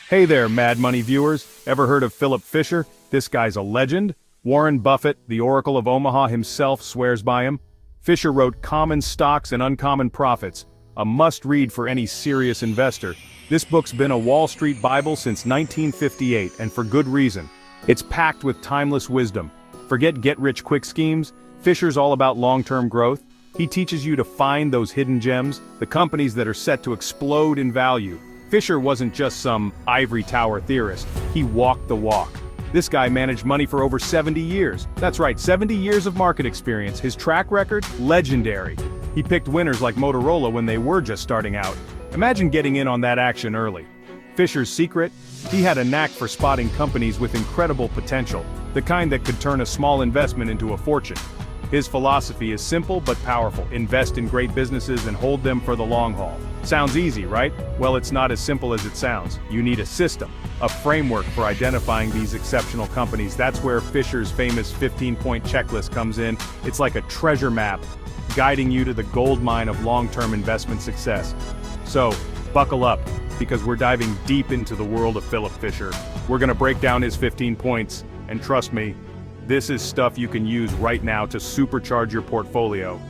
Hey there, Mad Money viewers. Ever heard of Philip Fisher? This guy's a legend. Warren Buffett, the Oracle of Omaha himself, swears by him. Fisher wrote Common Stocks and Uncommon Profits, a must-read for any serious investor. This book's been a Wall Street Bible since 1958, and for good reason. It's packed with timeless wisdom. Forget get-rich-quick schemes. Fisher's all about long-term growth. He teaches you to find those hidden gems, the companies that are set to explode in value. Fisher wasn't just some ivory tower theorist, he walked the walk. This guy managed money for over 70 years. That's right, 70 years of market experience. His track record? Legendary. He picked winners like Motorola when they were just starting out. Imagine getting in on that action early. Fisher's secret? He had a knack for spotting companies with incredible potential, the kind that could turn a small investment into a fortune. His philosophy is simple but powerful. Invest in great businesses and hold them for the long haul. Sounds easy, right? Well, it's not as simple as it sounds. You need a system, a framework for identifying these exceptional companies. That's where Fisher's famous 15-point checklist comes in. It's like a treasure map, guiding you to the gold mine of long-term investment success. So, buckle up, because we're diving deep into the world of Philip Fisher. We're gonna break down his 15 points, and trust me, this is stuff you can use right now to supercharge your portfolio.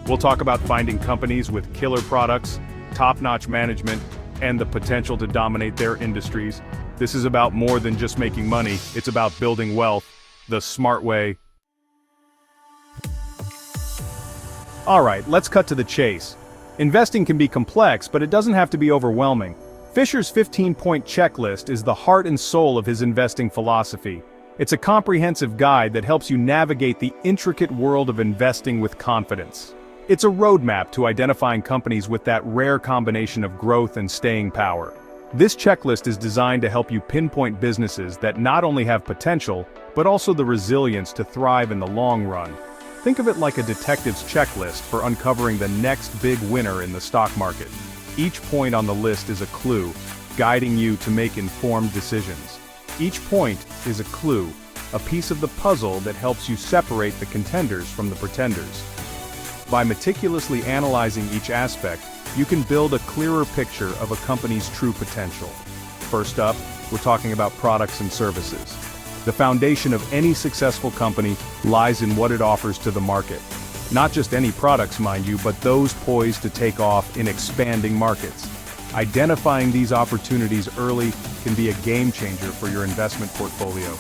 We'll talk about finding companies with killer products, top-notch management, and the potential to dominate their industries. This is about more than just making money, it's about building wealth, the smart way. Alright, let's cut to the chase. Investing can be complex, but it doesn't have to be overwhelming. Fisher's 15-point checklist is the heart and soul of his investing philosophy. It's a comprehensive guide that helps you navigate the intricate world of investing with confidence. It's a roadmap to identifying companies with that rare combination of growth and staying power. This checklist is designed to help you pinpoint businesses that not only have potential, but also the resilience to thrive in the long run. Think of it like a detective's checklist for uncovering the next big winner in the stock market. Each point on the list is a clue, guiding you to make informed decisions. Each point is a clue, a piece of the puzzle that helps you separate the contenders from the pretenders. By meticulously analyzing each aspect, you can build a clearer picture of a company's true potential. First up, we're talking about products and services. The foundation of any successful company lies in what it offers to the market. Not just any products, mind you, but those poised to take off in expanding markets. Identifying these opportunities early can be a game changer for your investment portfolio.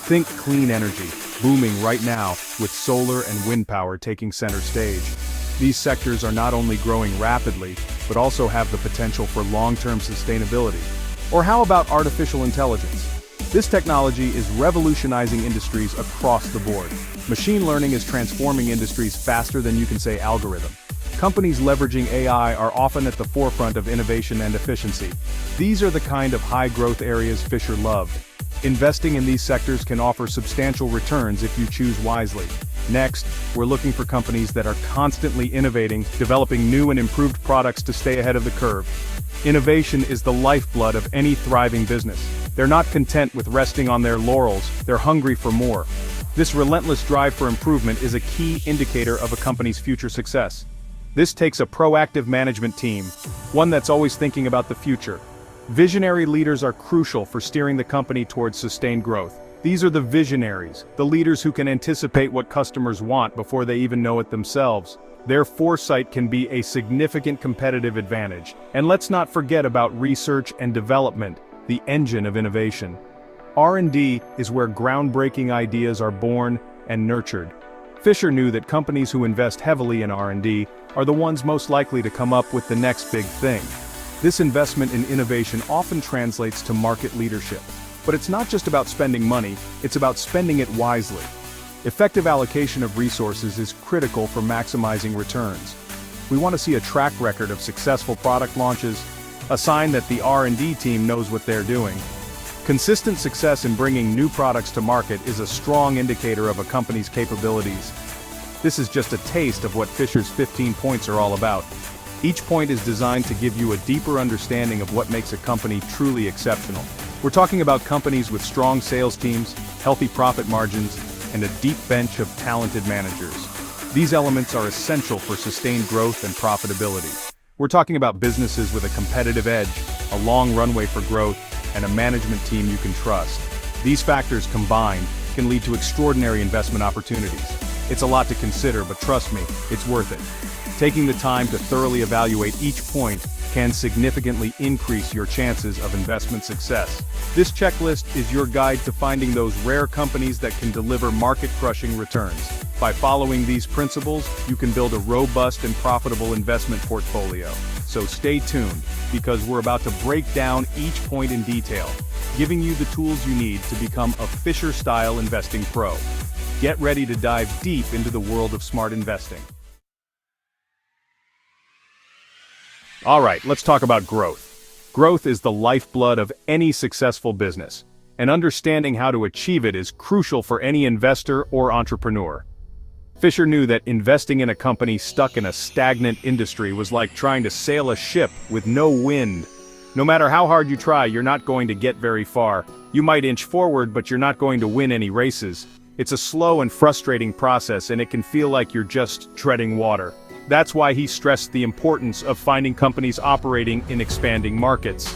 Think clean energy, booming right now, with solar and wind power taking center stage. These sectors are not only growing rapidly, but also have the potential for long-term sustainability. Or how about artificial intelligence? This technology is revolutionizing industries across the board. Machine learning is transforming industries faster than you can say algorithm. Companies leveraging AI are often at the forefront of innovation and efficiency. These are the kind of high-growth areas Fisher loved. Investing in these sectors can offer substantial returns if you choose wisely. Next, we're looking for companies that are constantly innovating, developing new and improved products to stay ahead of the curve. Innovation is the lifeblood of any thriving business. They're not content with resting on their laurels, they're hungry for more. This relentless drive for improvement is a key indicator of a company's future success. This takes a proactive management team, one that's always thinking about the future. Visionary leaders are crucial for steering the company towards sustained growth. These are the visionaries, the leaders who can anticipate what customers want before they even know it themselves. Their foresight can be a significant competitive advantage. And let's not forget about research and development, the engine of innovation. R&D is where groundbreaking ideas are born and nurtured. Fisher knew that companies who invest heavily in R&D are the ones most likely to come up with the next big thing. This investment in innovation often translates to market leadership. But it's not just about spending money, it's about spending it wisely. Effective allocation of resources is critical for maximizing returns. We want to see a track record of successful product launches, a sign that the R&D team knows what they're doing. Consistent success in bringing new products to market is a strong indicator of a company's capabilities. This is just a taste of what Fisher's 15 points are all about. Each point is designed to give you a deeper understanding of what makes a company truly exceptional. We're talking about companies with strong sales teams, healthy profit margins, and a deep bench of talented managers. These elements are essential for sustained growth and profitability. We're talking about businesses with a competitive edge, a long runway for growth, and a management team you can trust. These factors combined can lead to extraordinary investment opportunities. It's a lot to consider, but trust me, it's worth it. Taking the time to thoroughly evaluate each point can significantly increase your chances of investment success. This checklist is your guide to finding those rare companies that can deliver market-crushing returns. By following these principles, you can build a robust and profitable investment portfolio. So stay tuned, because we're about to break down each point in detail, giving you the tools you need to become a Fisher-style investing pro. Get ready to dive deep into the world of smart investing. All right, let's talk about growth. Growth is the lifeblood of any successful business, and understanding how to achieve it is crucial for any investor or entrepreneur. Fisher knew that investing in a company stuck in a stagnant industry was like trying to sail a ship with no wind. No matter how hard you try, you're not going to get very far. You might inch forward, but you're not going to win any races. It's a slow and frustrating process, and it can feel like you're just treading water. That's why he stressed the importance of finding companies operating in expanding markets.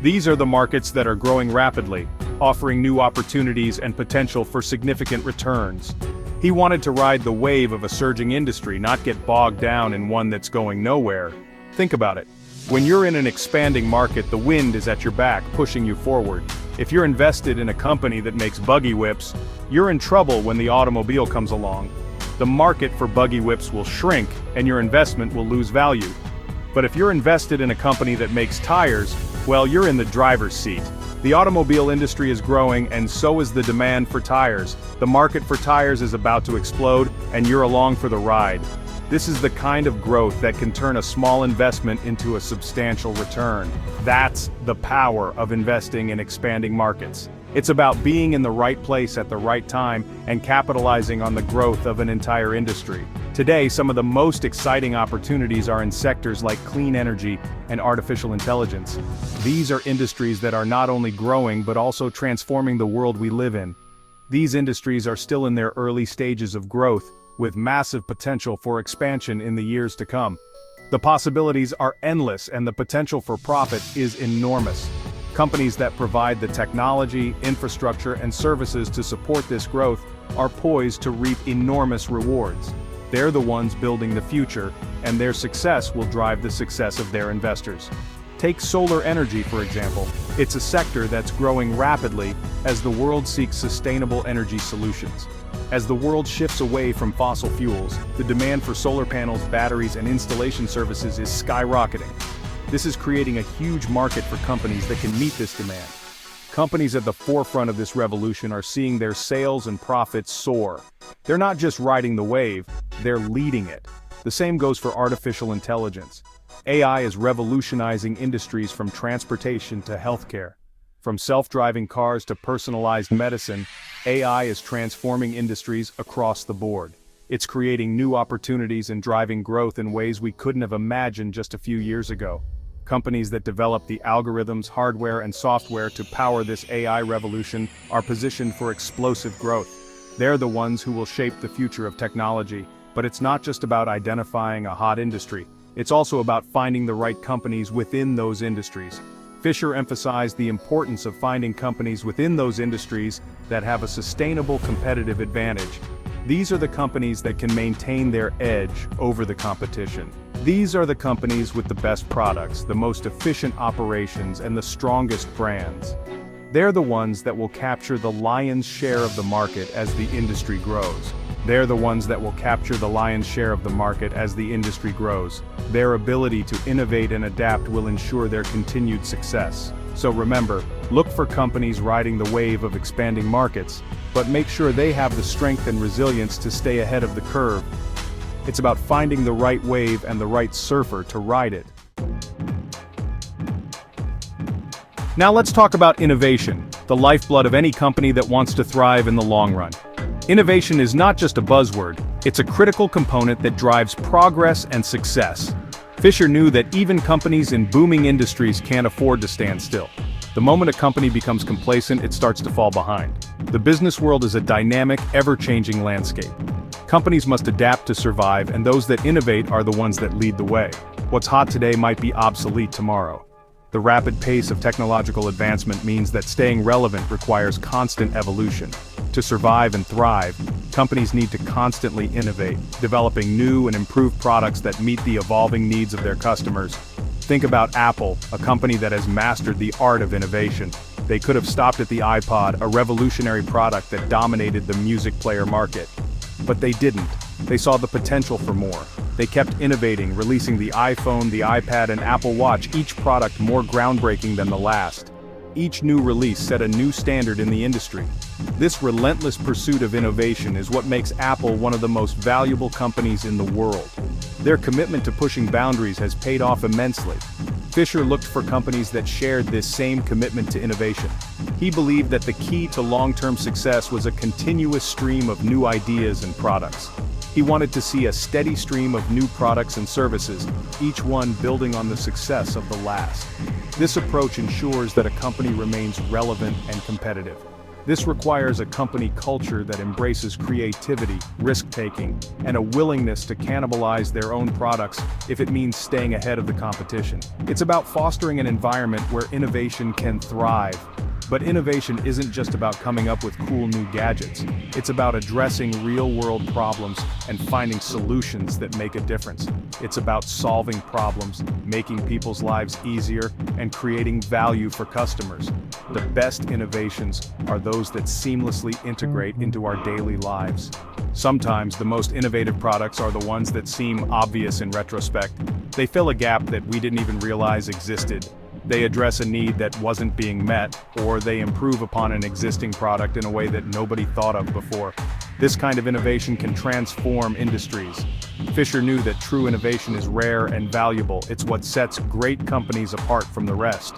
These are the markets that are growing rapidly, offering new opportunities and potential for significant returns. He wanted to ride the wave of a surging industry, not get bogged down in one that's going nowhere. Think about it. When you're in an expanding market, the wind is at your back, pushing you forward. If you're invested in a company that makes buggy whips, you're in trouble when the automobile comes along. The market for buggy whips will shrink, and your investment will lose value. But if you're invested in a company that makes tires, well, you're in the driver's seat. The automobile industry is growing, and so is the demand for tires. The market for tires is about to explode, and you're along for the ride. This is the kind of growth that can turn a small investment into a substantial return. That's the power of investing in expanding markets. It's about being in the right place at the right time and capitalizing on the growth of an entire industry. Today, some of the most exciting opportunities are in sectors like clean energy and artificial intelligence. These are industries that are not only growing but also transforming the world we live in. These industries are still in their early stages of growth, with massive potential for expansion in the years to come. The possibilities are endless, and the potential for profit is enormous. Companies that provide the technology, infrastructure, and services to support this growth are poised to reap enormous rewards. They're the ones building the future, and their success will drive the success of their investors. Take solar energy, for example. It's a sector that's growing rapidly as the world seeks sustainable energy solutions. As the world shifts away from fossil fuels, the demand for solar panels, batteries, and installation services is skyrocketing. This is creating a huge market for companies that can meet this demand. Companies at the forefront of this revolution are seeing their sales and profits soar. They're not just riding the wave, they're leading it. The same goes for artificial intelligence. AI is revolutionizing industries from transportation to healthcare. From self-driving cars to personalized medicine, AI is transforming industries across the board. It's creating new opportunities and driving growth in ways we couldn't have imagined just a few years ago. Companies that develop the algorithms, hardware, and software to power this AI revolution are positioned for explosive growth. They're the ones who will shape the future of technology. But it's not just about identifying a hot industry. It's also about finding the right companies within those industries. Fisher emphasized the importance of finding companies within those industries that have a sustainable competitive advantage. These are the companies that can maintain their edge over the competition. These are the companies with the best products, the most efficient operations, and the strongest brands. They're the ones that will capture the lion's share of the market as the industry grows. They're the ones that will capture the lion's share of the market as the industry grows. Their ability to innovate and adapt will ensure their continued success. So remember, look for companies riding the wave of expanding markets, but make sure they have the strength and resilience to stay ahead of the curve. It's about finding the right wave and the right surfer to ride it. Now let's talk about innovation, the lifeblood of any company that wants to thrive in the long run. Innovation is not just a buzzword, it's a critical component that drives progress and success. Fisher knew that even companies in booming industries can't afford to stand still. The moment a company becomes complacent, it starts to fall behind. The business world is a dynamic, ever-changing landscape. Companies must adapt to survive, and those that innovate are the ones that lead the way. What's hot today might be obsolete tomorrow. The rapid pace of technological advancement means that staying relevant requires constant evolution. To survive and thrive, companies need to constantly innovate, developing new and improved products that meet the evolving needs of their customers. Think about Apple, a company that has mastered the art of innovation. They could have stopped at the iPod, a revolutionary product that dominated the music player market. But they didn't. They saw the potential for more. They kept innovating, releasing the iPhone, the iPad, and Apple Watch, each product more groundbreaking than the last. Each new release set a new standard in the industry. This relentless pursuit of innovation is what makes Apple one of the most valuable companies in the world. Their commitment to pushing boundaries has paid off immensely. Fisher looked for companies that shared this same commitment to innovation. He believed that the key to long-term success was a continuous stream of new ideas and products. He wanted to see a steady stream of new products and services, each one building on the success of the last. This approach ensures that a company remains relevant and competitive. This requires a company culture that embraces creativity, risk-taking, and a willingness to cannibalize their own products if it means staying ahead of the competition. It's about fostering an environment where innovation can thrive. But innovation isn't just about coming up with cool new gadgets. It's about addressing real-world problems and finding solutions that make a difference. It's about solving problems, making people's lives easier, and creating value for customers. The best innovations are those that seamlessly integrate into our daily lives. Sometimes the most innovative products are the ones that seem obvious in retrospect. They fill a gap that we didn't even realize existed. They address a need that wasn't being met, or they improve upon an existing product in a way that nobody thought of before. This kind of innovation can transform industries. Fisher knew that true innovation is rare and valuable. It's what sets great companies apart from the rest.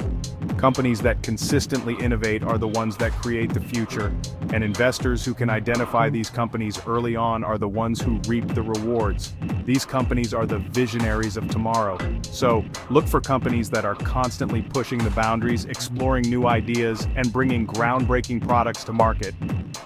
Companies that consistently innovate are the ones that create the future, and investors who can identify these companies early on are the ones who reap the rewards. These companies are the visionaries of tomorrow. So, look for companies that are constantly pushing the boundaries, exploring new ideas, and bringing groundbreaking products to market.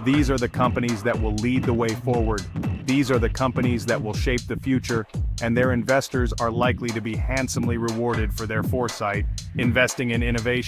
These are the companies that will lead the way forward. These are the companies that will shape the future, and their investors are likely to be handsomely rewarded for their foresight. Investing in innovation